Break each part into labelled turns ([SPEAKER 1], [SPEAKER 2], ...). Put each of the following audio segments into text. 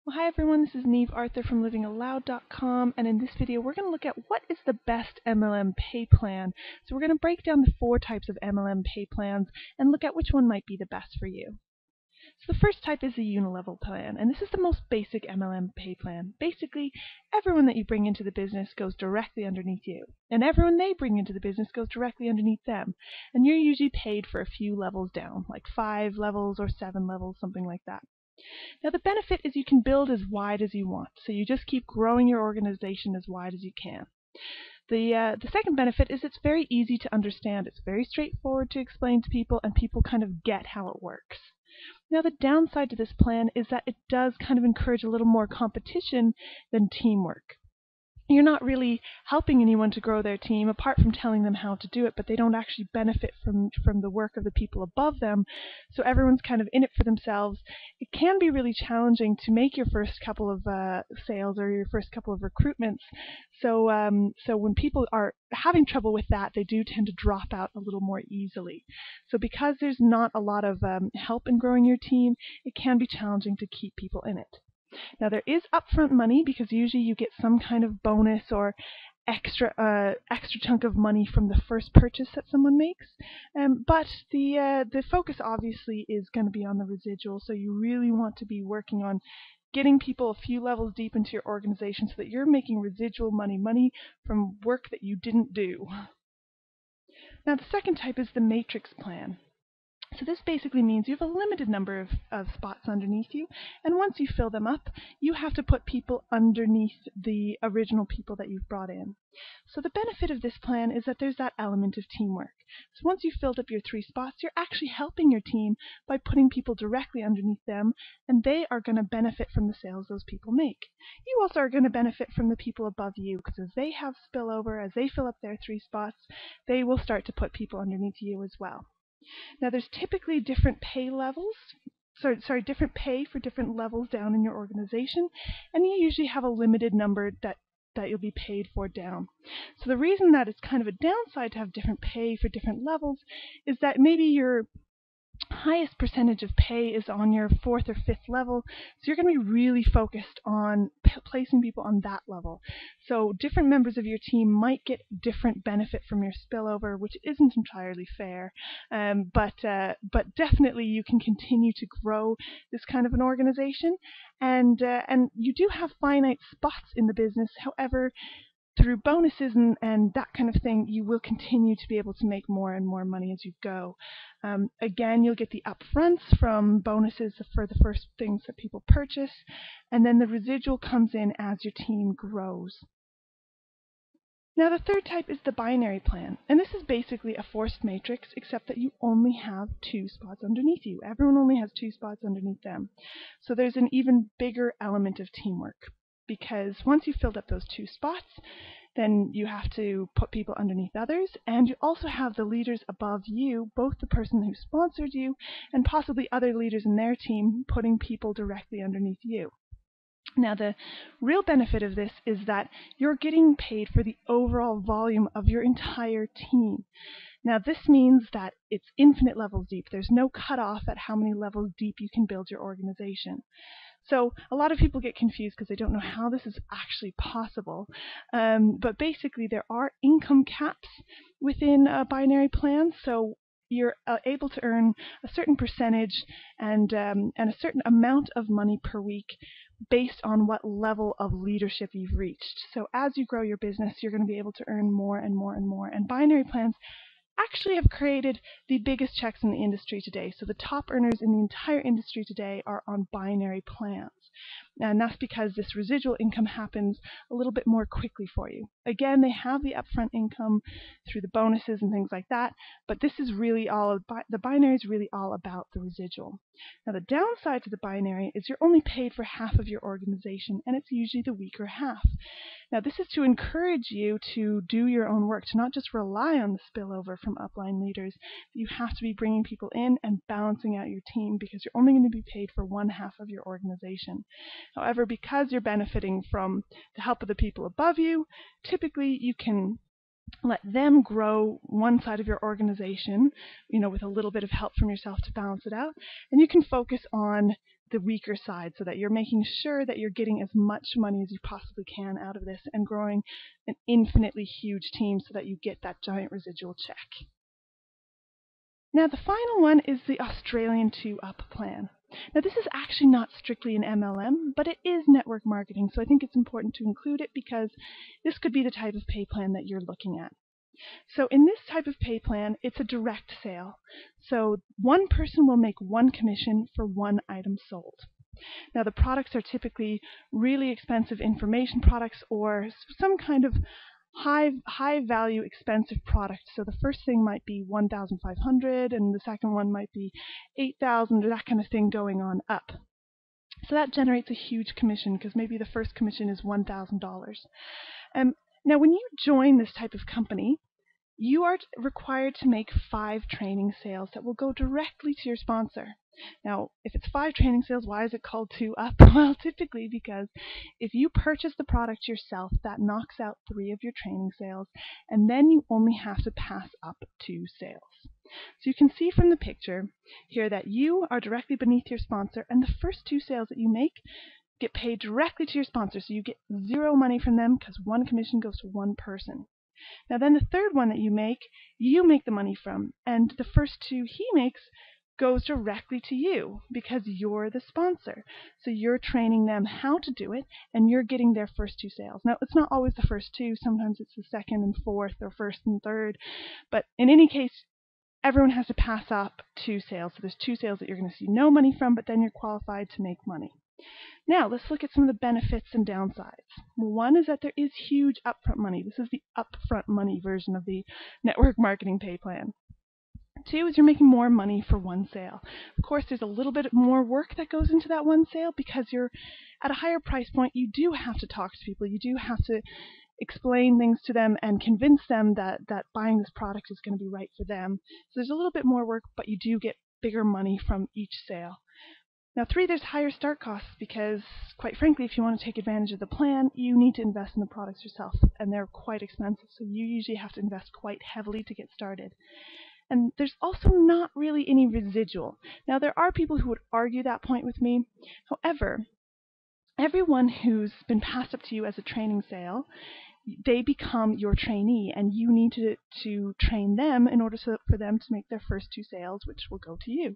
[SPEAKER 1] Well, hi everyone, this is Neve Arthur from livingaloud.com, and in this video we're going to look at what is the best MLM pay plan. So we're going to break down the 4 types of MLM pay plans and look at which one might be the best for you. So the first type is the unilevel plan, and this is the most basic MLM pay plan. Basically, everyone that you bring into the business goes directly underneath you, and everyone they bring into the business goes directly underneath them, and you're usually paid for a few levels down, like 5 levels or 7 levels, something like that. Now the benefit is you can build as wide as you want, so you just keep growing your organization as wide as you can. The second benefit is it's very easy to understand. It's very straightforward to explain to people, and people kind of get how it works. Now the downside to this plan is that it does kind of encourage a little more competition than teamwork. You're not really helping anyone to grow their team apart from telling them how to do it, but they don't actually benefit from the work of the people above them, so everyone's kind of in it for themselves. It can be really challenging to make your first couple of sales or your first couple of recruitments, so when people are having trouble with that, they do tend to drop out a little more easily. So because there's not a lot of help in growing your team, it can be challenging to keep people in it. Now there is upfront money because usually you get some kind of bonus or extra chunk of money from the first purchase that someone makes, but the focus obviously is going to be on the residual, so you really want to be working on getting people a few levels deep into your organization so that you're making residual money from work that you didn't do. Now the second type is the matrix plan. So this basically means you have a limited number of spots underneath you, and once you fill them up, you have to put people underneath the original people that you've brought in. So the benefit of this plan is that there's that element of teamwork. So once you've filled up your 3 spots, you're actually helping your team by putting people directly underneath them, and they are going to benefit from the sales those people make. You also are going to benefit from the people above you, because as they have spillover, as they fill up their 3 spots, they will start to put people underneath you as well. Now there's typically different pay levels, different pay for different levels down in your organization, and you usually have a limited number that you'll be paid for down. So the reason that it's kind of a downside to have different pay for different levels is that maybe your highest percentage of pay is on your 4th or 5th level, so you're going to be really focused on placing people on that level. So different members of your team might get different benefit from your spillover, which isn't entirely fair, but definitely you can continue to grow this kind of an organization, and you do have finite spots in the business. However, through bonuses and that kind of thing, you will continue to be able to make more and more money as you go. Again, you'll get the upfronts from bonuses for the first things that people purchase, and then the residual comes in as your team grows. Now the third type is the binary plan, and this is basically a forced matrix, except that you only have 2 spots underneath you. Everyone only has 2 spots underneath them. So there's an even bigger element of teamwork, because once you've filled up those 2 spots, then you have to put people underneath others, and you also have the leaders above you, both the person who sponsored you and possibly other leaders in their team, putting people directly underneath you. Now the real benefit of this is that you're getting paid for the overall volume of your entire team. Now this means that it's infinite levels deep. There's no cutoff at how many levels deep you can build your organization. So a lot of people get confused because they don't know how this is actually possible. But basically there are income caps within a binary plan, so you're able to earn a certain percentage and a certain amount of money per week based on what level of leadership you've reached. So as you grow your business, you're going to be able to earn more and more and more. And binary plans actually have created the biggest checks in the industry today. So the top earners in the entire industry today are on binary plans. And that's because this residual income happens a little bit more quickly for you. Again, they have the upfront income through the bonuses and things like that, but this is really the binary is really all about the residual. Now the downside to the binary is you're only paid for half of your organization, and it's usually the weaker half. Now this is to encourage you to do your own work, to not just rely on the spillover from upline leaders. You have to be bringing people in and balancing out your team, because you're only going to be paid for 1/2 of your organization. However, because you're benefiting from the help of the people above you, typically you can let them grow one side of your organization, with a little bit of help from yourself to balance it out, and you can focus on the weaker side so that you're making sure that you're getting as much money as you possibly can out of this and growing an infinitely huge team so that you get that giant residual check. Now the final one is the Australian 2-Up plan. Now this is actually not strictly an MLM, but it is network marketing, so I think it's important to include it because this could be the type of pay plan that you're looking at. So in this type of pay plan, it's a direct sale. So one person will make one commission for one item sold. Now the products are typically really expensive information products or some kind of high value expensive product. So the first thing might be 1,500 and the second one might be 8,000 or that kind of thing going on up. So that generates a huge commission because maybe the first commission is $1,000. Now when you join this type of company, you are required to make 5 training sales that will go directly to your sponsor. Now, if it's 5 training sales, why is it called 2-Up? Well, typically because if you purchase the product yourself, that knocks out 3 of your training sales, and then you only have to pass up 2 sales. So you can see from the picture here that you are directly beneath your sponsor, and the first 2 sales that you make get paid directly to your sponsor, so you get 0 money from them because 1 commission goes to 1 person. Now then the third one that you make the money from, and the first 2 he makes goes directly to you because you're the sponsor. So you're training them how to do it, and you're getting their first 2 sales. Now it's not always the first 2, sometimes it's the second and fourth or first and third, but in any case, everyone has to pass up 2 sales. So there's 2 sales that you're going to see no money from, but then you're qualified to make money. Now, let's look at some of the benefits and downsides. One is that there is huge upfront money. This is the upfront money version of the network marketing pay plan. 2 is you're making more money for 1 sale. Of course, there's a little bit more work that goes into that 1 sale because you're at a higher price point. You do have to talk to people. You do have to explain things to them and convince them that buying this product is going to be right for them. So there's a little bit more work, but you do get bigger money from each sale. Now 3, there's higher start costs because, quite frankly, if you want to take advantage of the plan, you need to invest in the products yourself, and they're quite expensive, so you usually have to invest quite heavily to get started. And there's also not really any residual. Now there are people who would argue that point with me. However, everyone who's been passed up to you as a training sale, they become your trainee, and you need to train them in order for them to make their first 2 sales, which will go to you.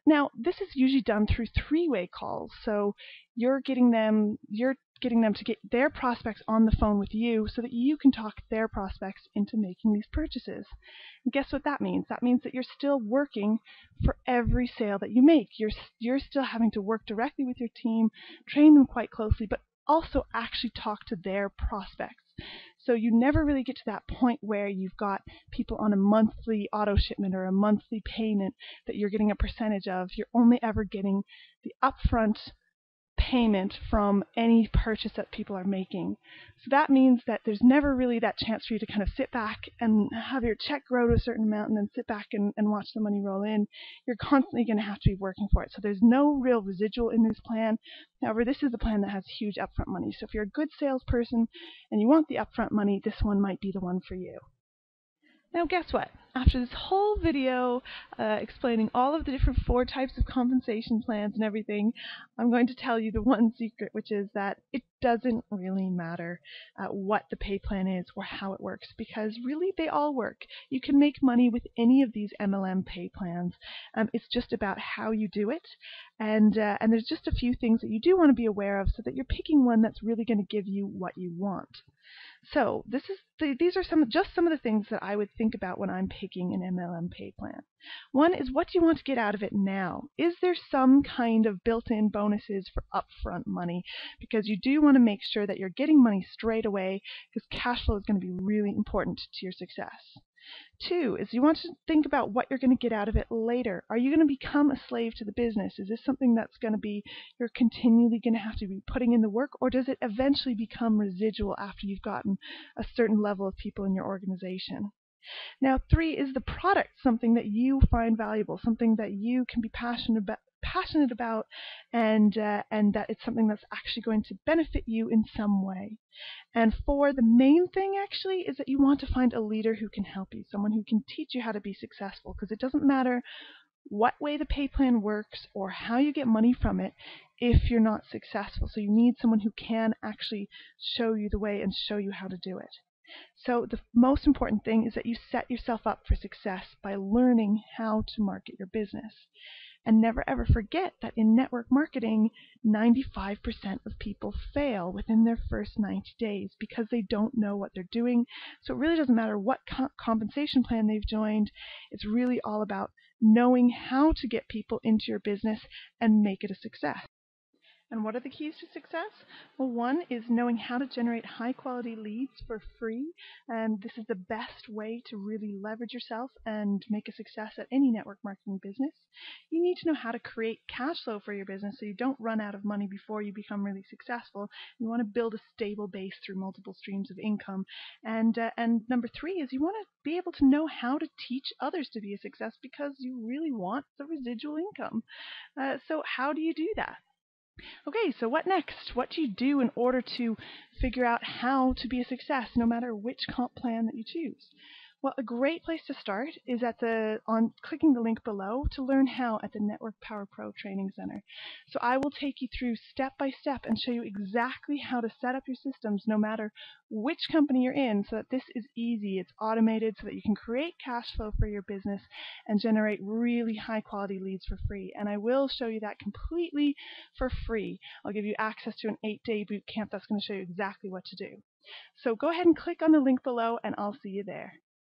[SPEAKER 1] Now, this is usually done through 3-way calls. So you're getting them to get their prospects on the phone with you so that you can talk their prospects into making these purchases. And guess what that means? That means that you're still working for every sale that you make. You're still having to work directly with your team, train them quite closely, but also actually talk to their prospects. So you never really get to that point where you've got people on a monthly auto shipment or a monthly payment that you're getting a percentage of. You're only ever getting the upfront payment from any purchase that people are making. So that means that there's never really that chance for you to kind of sit back and have your check grow to a certain amount and then sit back and watch the money roll in. You're constantly going to have to be working for it. So there's no real residual in this plan. However, this is the plan that has huge upfront money. So if you're a good salesperson and you want the upfront money, this one might be the one for you. Now guess what? After this whole video explaining all of the different 4 types of compensation plans and everything, I'm going to tell you the one secret, which is that it doesn't really matter what the pay plan is or how it works, because really they all work. You can make money with any of these MLM pay plans. It's just about how you do it, and there's just a few things that you do want to be aware of so that you're picking one that's really going to give you what you want. So these are some of the things that I would think about when I'm picking an MLM pay plan. One is, what do you want to get out of it now? Is there some kind of built-in bonuses for upfront money? Because you do want to make sure that you're getting money straight away, because cash flow is going to be really important to your success. 2 is, you want to think about what you're going to get out of it later. Are you going to become a slave to the business? Is this something that's going to be, you're continually going to have to be putting in the work, or does it eventually become residual after you've gotten a certain level of people in your organization? Now 3 is the product something that you find valuable, something that you can be passionate about, and that it's something that's actually going to benefit you in some way. And 4, the main thing actually is that you want to find a leader who can help you, someone who can teach you how to be successful, because it doesn't matter what way the pay plan works or how you get money from it if you're not successful. So you need someone who can actually show you the way and show you how to do it. So the most important thing is that you set yourself up for success by learning how to market your business. And never ever forget that in network marketing, 95% of people fail within their first 90 days because they don't know what they're doing. So it really doesn't matter what compensation plan they've joined. It's really all about knowing how to get people into your business and make it a success. And what are the keys to success? Well, one is knowing how to generate high quality leads for free. And this is the best way to really leverage yourself and make a success at any network marketing business. You need to know how to create cash flow for your business so you don't run out of money before you become really successful. You want to build a stable base through multiple streams of income. And number three is you want to be able to know how to teach others to be a success because you really want the residual income. So how do you do that? Okay, so what next? What do you do in order to figure out how to be a success no matter which comp plan that you choose? Well, a great place to start is on clicking the link below to learn how at the Network Power Pro Training Center. So I will take you through step by step and show you exactly how to set up your systems no matter which company you're in so that this is easy, it's automated so that you can create cash flow for your business and generate really high quality leads for free. And I will show you that completely for free. I'll give you access to an 8-day boot camp that's going to show you exactly what to do. So go ahead and click on the link below and I'll see you there.